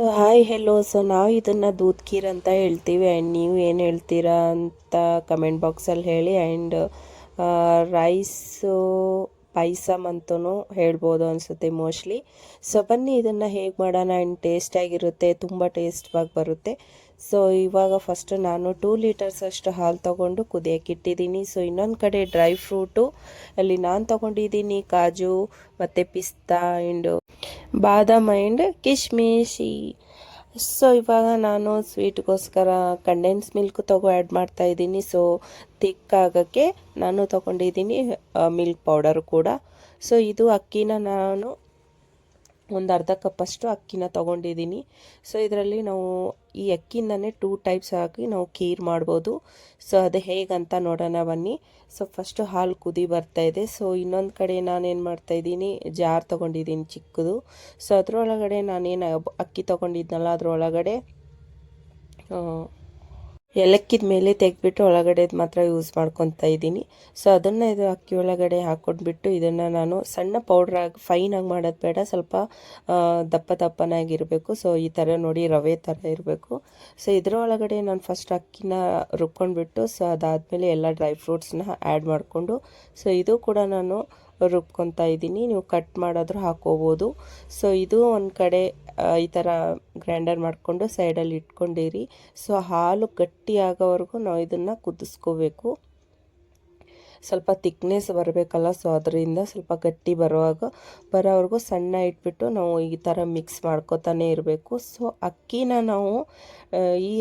Hi hello. So ನಾವು ಇದನ್ನು ದೂದ್ ಖೀರ್ ಅಂತ ಹೇಳ್ತೀವಿ. ಆ್ಯಂಡ್ ನೀವು ಏನು ಹೇಳ್ತೀರಾ ಅಂತ ಕಮೆಂಟ್ ಬಾಕ್ಸಲ್ಲಿ ಹೇಳಿ. ಆ್ಯಂಡ್ ರೈಸು ಪಾಯಸಮ್ ಅಂತಲೂ ಹೇಳ್ಬೋದು ಅನಿಸುತ್ತೆ ಮೋಸ್ಟ್ಲಿ. ಸೊ ಬನ್ನಿ ಇದನ್ನು ಹೇಗೆ ಮಾಡೋಣ. ಆ್ಯಂಡ್ ಟೇಸ್ಟಾಗಿರುತ್ತೆ, ತುಂಬ ಟೇಸ್ಟ್ವಾಗಿ ಬರುತ್ತೆ. ಸೊ ಇವಾಗ ಫಸ್ಟ್ ನಾನು 2 ಲೀಟರ್ಸ್ ಅಷ್ಟು ಹಾಲು ತೊಗೊಂಡು ಕುದಿಯೋಕೆ ಇಟ್ಟಿದ್ದೀನಿ. ಸೊ ಇನ್ನೊಂದು ಕಡೆ ಡ್ರೈ ಫ್ರೂಟು ಅಲ್ಲಿ ನಾನು ತೊಗೊಂಡಿದ್ದೀನಿ ಕಾಜು ಮತ್ತು ಪಿಸ್ತಾ ಆ್ಯಂಡ್ ಬಾದಾಮ್ ಆ್ಯಂಡ್ ಕಿಶ್ಮಿಶಿ. ಸೊ ಇವಾಗ ನಾನು ಸ್ವೀಟ್ಗೋಸ್ಕರ ಕಂಡೆನ್ಸ್ ಮಿಲ್ಕ್ ಆ್ಯಡ್ ಮಾಡ್ತಾಯಿದ್ದೀನಿ. ಸೊ ತಿಕ್ಕಾಗೋಕ್ಕೆ ನಾನು ತೊಗೊಂಡಿದ್ದೀನಿ ಮಿಲ್ಕ್ ಪೌಡರು ಕೂಡ. ಸೊ ಇದು ಅಕ್ಕಿನ ನಾನು ಒಂದು ಅರ್ಧ ಕಪ್ಪಷ್ಟು ಅಕ್ಕಿನ ತೊಗೊಂಡಿದ್ದೀನಿ. ಸೊ ಇದರಲ್ಲಿ ನಾವು ಈ ಅಕ್ಕಿಯಿಂದನೇ 2 ಟೈಪ್ಸ್ ಹಾಕಿ ನಾವು ಖೀರ್ ಮಾಡ್ಬೋದು. ಸೊ ಅದು ಹೇಗಂತ ನೋಡೋಣ ಬನ್ನಿ. ಸೊ ಫಸ್ಟು ಹಾಲು ಕುದಿ ಬರ್ತಾಯಿದೆ. ಸೊ ಇನ್ನೊಂದು ಕಡೆ ನಾನೇನು ಮಾಡ್ತಾಯಿದ್ದೀನಿ, ಜಾರ್ ತೊಗೊಂಡಿದ್ದೀನಿ ಚಿಕ್ಕದು. ಸೊ ಅದರೊಳಗಡೆ ನಾನೇನು ಅಕ್ಕಿ ತೊಗೊಂಡಿದ್ನಲ್ಲ ಅದರೊಳಗಡೆ ಏಲಕ್ಕಿದ ಮೇಲೆ ತೆಗೆದ್ಬಿಟ್ಟು ಒಳಗಡೆದು ಮಾತ್ರ ಯೂಸ್ ಮಾಡ್ಕೊತಾ ಇದ್ದೀನಿ. ಸೊ ಅದನ್ನು ಇದು ಅಕ್ಕಿ ಒಳಗಡೆ ಹಾಕ್ಕೊಂಡ್ಬಿಟ್ಟು ಇದನ್ನು ನಾನು ಸಣ್ಣ ಪೌಡ್ರಾಗಿ ಫೈನಾಗಿ ಮಾಡೋದು ಬೇಡ, ಸ್ವಲ್ಪ ದಪ್ಪ ದಪ್ಪನಾಗಿರಬೇಕು. ಸೊ ಈ ಥರ ನೋಡಿ ರವೆ ಥರ ಇರಬೇಕು. ಸೊ ಇದರ ಒಳಗಡೆ ನಾನು ಫಸ್ಟ್ ಅಕ್ಕಿನ ರುಬ್ಕೊಂಡ್ಬಿಟ್ಟು ಸೊ ಅದಾದಮೇಲೆ ಎಲ್ಲ ಡ್ರೈ ಫ್ರೂಟ್ಸ್ನ ಆ್ಯಡ್ ಮಾಡಿಕೊಂಡು ಸೊ ಇದು ಕೂಡ ನಾನು ರುಬ್ಕೊತಾ ಇದ್ದೀನಿ. ನೀವು ಕಟ್ ಮಾಡೋದ್ರೂ ಹಾಕೋಬೋದು. ಸೊ ಇದು ಒಂದು ಕಡೆ ಈ ಥರ ಗ್ರೈಂಡರ್ ಮಾಡಿಕೊಂಡು ಸೈಡಲ್ಲಿ ಇಟ್ಕೊಂಡಿರಿ. ಸೊ ಹಾಲು ಗಟ್ಟಿ ಆಗೋವರೆಗೂ ನಾವು ಇದನ್ನು ಕುದಿಸ್ಕೋಬೇಕು. ಸ್ವಲ್ಪ ತಿಕ್ನೆಸ್ ಬರಬೇಕಲ್ಲ, ಸೊ ಅದರಿಂದ ಸ್ವಲ್ಪ ಗಟ್ಟಿ ಬರೋವರೆಗೂ ಸಣ್ಣ ಇಟ್ಬಿಟ್ಟು ನಾವು ಈ ಥರ ಮಿಕ್ಸ್ ಮಾಡ್ಕೋತಾನೆ ಇರಬೇಕು. ಸೊ ಅಕ್ಕಿನ ನಾವು ಈ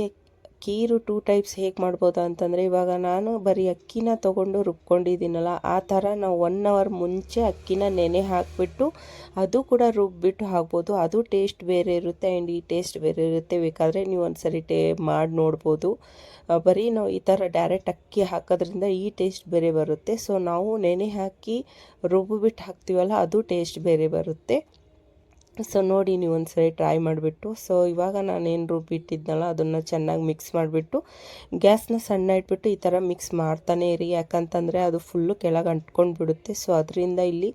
ಖೀರು 2 ಟೈಪ್ಸ್ ಹೇಗೆ ಮಾಡ್ಬೋದು ಅಂತಂದರೆ, ಇವಾಗ ನಾನು ಬರೀ ಅಕ್ಕಿನ ತೊಗೊಂಡು ರುಬ್ಕೊಂಡಿದ್ದೀನಲ್ಲ, ಆ ಥರ ನಾವು 1 ಅವರ್ ಮುಂಚೆ ಅಕ್ಕಿನ ನೆನೆ ಹಾಕಿಬಿಟ್ಟು ಅದು ಕೂಡ ರುಬ್ಬಿಟ್ಟು ಹಾಕ್ಬೋದು. ಅದು ಟೇಸ್ಟ್ ಬೇರೆ ಇರುತ್ತೆ ಆ್ಯಂಡ್ ಈ ಟೇಸ್ಟ್ ಬೇರೆ ಇರುತ್ತೆ. ಬೇಕಾದರೆ ನೀವು ಒಂದ್ಸರಿ ಮಾಡಿ ನೋಡ್ಬೋದು. ಬರೀ ನಾವು ಈ ಥರ ಡೈರೆಕ್ಟ್ ಅಕ್ಕಿ ಹಾಕೋದ್ರಿಂದ ಈ ಟೇಸ್ಟ್ ಬೇರೆ ಬರುತ್ತೆ. ಸೊ ನಾವು ನೆನೆ ಹಾಕಿ ರುಬ್ಬಿಬಿಟ್ಟು ಹಾಕ್ತೀವಲ್ಲ, ಅದು ಟೇಸ್ಟ್ ಬೇರೆ ಬರುತ್ತೆ. ಸೊ ನೋಡಿ ನೀವು ಒಂದ್ಸರಿ ಟ್ರೈ ಮಾಡಿಬಿಟ್ಟು. ಸೊ ಇವಾಗ ನಾನೇನು ರುಬ್ಬಿಟ್ಟಿದ್ನಲ್ಲ ಅದನ್ನು ಚೆನ್ನಾಗಿ ಮಿಕ್ಸ್ ಮಾಡಿಬಿಟ್ಟು ಗ್ಯಾಸ್ನ ಸಣ್ಣ ಇಟ್ಬಿಟ್ಟು ಈ ಥರ ಮಿಕ್ಸ್ ಮಾಡ್ತಾನೆ ಇರಿ. ಯಾಕಂತಂದರೆ ಅದು ಫುಲ್ಲು ಕೆಳಗೆ ಅಂಟ್ಕೊಂಡು ಬಿಡುತ್ತೆ. ಸೊ ಅದರಿಂದ ಇಲ್ಲಿ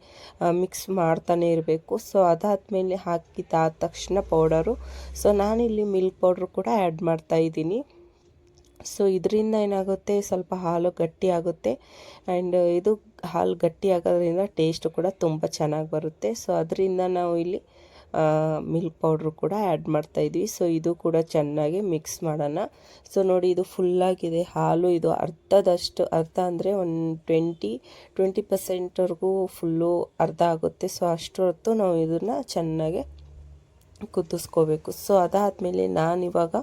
ಮಿಕ್ಸ್ ಮಾಡ್ತಾನೆ ಇರಬೇಕು. ಸೊ ಅದಾದಮೇಲೆ ಹಾಕಿದ್ದಾದ ತಕ್ಷಣ ಪೌಡರು. ಸೊ ನಾನಿಲ್ಲಿ ಮಿಲ್ಕ್ ಪೌಡ್ರು ಕೂಡ ಆ್ಯಡ್ ಮಾಡ್ತಾಯಿದ್ದೀನಿ. ಸೊ ಇದರಿಂದ ಏನಾಗುತ್ತೆ, ಸ್ವಲ್ಪ ಹಾಲು ಗಟ್ಟಿ ಆಗುತ್ತೆ ಆ್ಯಂಡ್ ಇದು ಹಾಲು ಗಟ್ಟಿ ಆಗೋದ್ರಿಂದ ಟೇಸ್ಟು ಕೂಡ ತುಂಬ ಚೆನ್ನಾಗಿ ಬರುತ್ತೆ. ಸೊ ಅದರಿಂದ ನಾವು ಇಲ್ಲಿ ಮಿಲ್ಕ್ ಪೌಡ್ರು ಕೂಡ ಆ್ಯಡ್ ಮಾಡ್ತಾಯಿದ್ವಿ. ಸೊ ಇದು ಕೂಡ ಚೆನ್ನಾಗಿ ಮಿಕ್ಸ್ ಮಾಡೋಣ. ಸೊ ನೋಡಿ ಇದು ಫುಲ್ಲಾಗಿದೆ ಹಾಲು. ಇದು ಅರ್ಧ ಅಂದರೆ ಒಂದು 20% ಫುಲ್ಲು ಅರ್ಧ ಆಗುತ್ತೆ. ಸೊ ಅಷ್ಟೊತ್ತು ನಾವು ಇದನ್ನು ಚೆನ್ನಾಗಿ ಕುದಿಸ್ಕೋಬೇಕು. ಸೊ ಅದಾದಮೇಲೆ ನಾನಿವಾಗ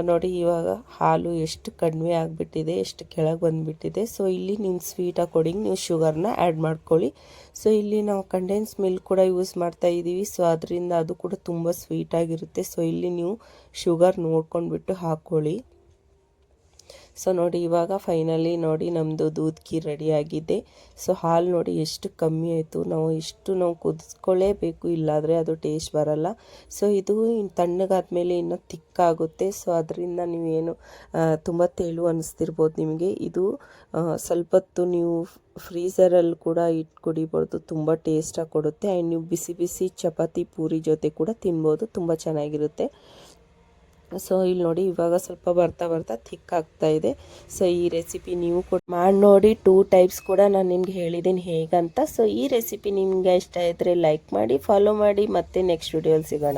ನೋಡಿ ಇವಾಗ ಹಾಲು ಎಷ್ಟು ಕಡಿಮೆ ಆಗಿಬಿಟ್ಟಿದೆ, ಎಷ್ಟು ಕೆಳಗೆ ಬಂದುಬಿಟ್ಟಿದೆ. ಸೊ ಇಲ್ಲಿ ನಿಮ್ಮ ಸ್ವೀಟ್ ಅಕಾರ್ಡಿಂಗ್ ನೀವು ಶುಗರ್ನ ಆ್ಯಡ್ ಮಾಡ್ಕೊಳ್ಳಿ. ಸೊ ಇಲ್ಲಿ ನಾವು ಕಂಡೆನ್ಸ್ ಮಿಲ್ಕ್ ಕೂಡ ಯೂಸ್ ಮಾಡ್ತಾ ಇದ್ದೀವಿ. ಸೊ ಅದರಿಂದ ಅದು ಕೂಡ ತುಂಬ ಸ್ವೀಟಾಗಿರುತ್ತೆ. ಸೊ ಇಲ್ಲಿ ನೀವು ಶುಗರ್ ನೋಡ್ಕೊಂಡ್ಬಿಟ್ಟು ಹಾಕ್ಕೊಳ್ಳಿ. ಸೊ ನೋಡಿ ಇವಾಗ ಫೈನಲಿ ನೋಡಿ ನಮ್ಮದು ದೂದ್ ಖೀರ್ ರೆಡಿಯಾಗಿದೆ. ಸೊ ಹಾಲು ನೋಡಿ ಎಷ್ಟು ಕಮ್ಮಿ ಆಯಿತು. ನಾವು ಕುದಿಸ್ಕೊಳ್ಳೇಬೇಕು, ಇಲ್ಲಾದರೆ ಅದು ಟೇಸ್ಟ್ ಬರಲ್ಲ. ಸೊ ಇದು ತಣ್ಣಗಾದ್ಮೇಲೆ ಇನ್ನೂ ತಿಕ್ಕಾಗುತ್ತೆ. ಸೊ ಅದರಿಂದ ನೀವೇನು ತುಂಬ ತೆಳು ಅನ್ನಿಸ್ತಿರ್ಬೋದು ನಿಮಗೆ. ಇದು ಸ್ವಲ್ಪ ಹೊತ್ತು ನೀವು ಫ್ರೀಝರಲ್ಲಿ ಕೂಡ ಇಟ್ಟು ಕುಡಿಬೋದು, ತುಂಬ ಟೇಸ್ಟಾಗಿ ಕೊಡುತ್ತೆ. ಆ್ಯಂಡ್ ನೀವು ಬಿಸಿ ಬಿಸಿ ಚಪಾತಿ ಪೂರಿ ಜೊತೆ ಕೂಡ ತಿನ್ಬೋದು, ತುಂಬ ಚೆನ್ನಾಗಿರುತ್ತೆ. ಸೊ ಇಲ್ಲಿ ನೋಡಿ ಇವಾಗ ಸ್ವಲ್ಪ ಬರ್ತಾ ಥಿಕ್ ಆಗ್ತಾ ಇದೆ. ಸೊ ಈ ರೆಸಿಪಿ ನೀವು ಕೂಡ ಮಾಡಿ ನೋಡಿ. 2 ಟೈಪ್ಸ್ ಕೂಡ ನಾನು ನಿಮ್ಗೆ ಹೇಳಿದ್ದೀನಿ ಹೇಗಂತ. ಸೊ ಈ ರೆಸಿಪಿ ನಿಮಗೆ ಇಷ್ಟ ಇದ್ದರೆ ಲೈಕ್ ಮಾಡಿ, ಫಾಲೋ ಮಾಡಿ. ಮತ್ತೆ ನೆಕ್ಸ್ಟ್ ವಿಡಿಯೋಲಿ ಸಿಗೋಣ.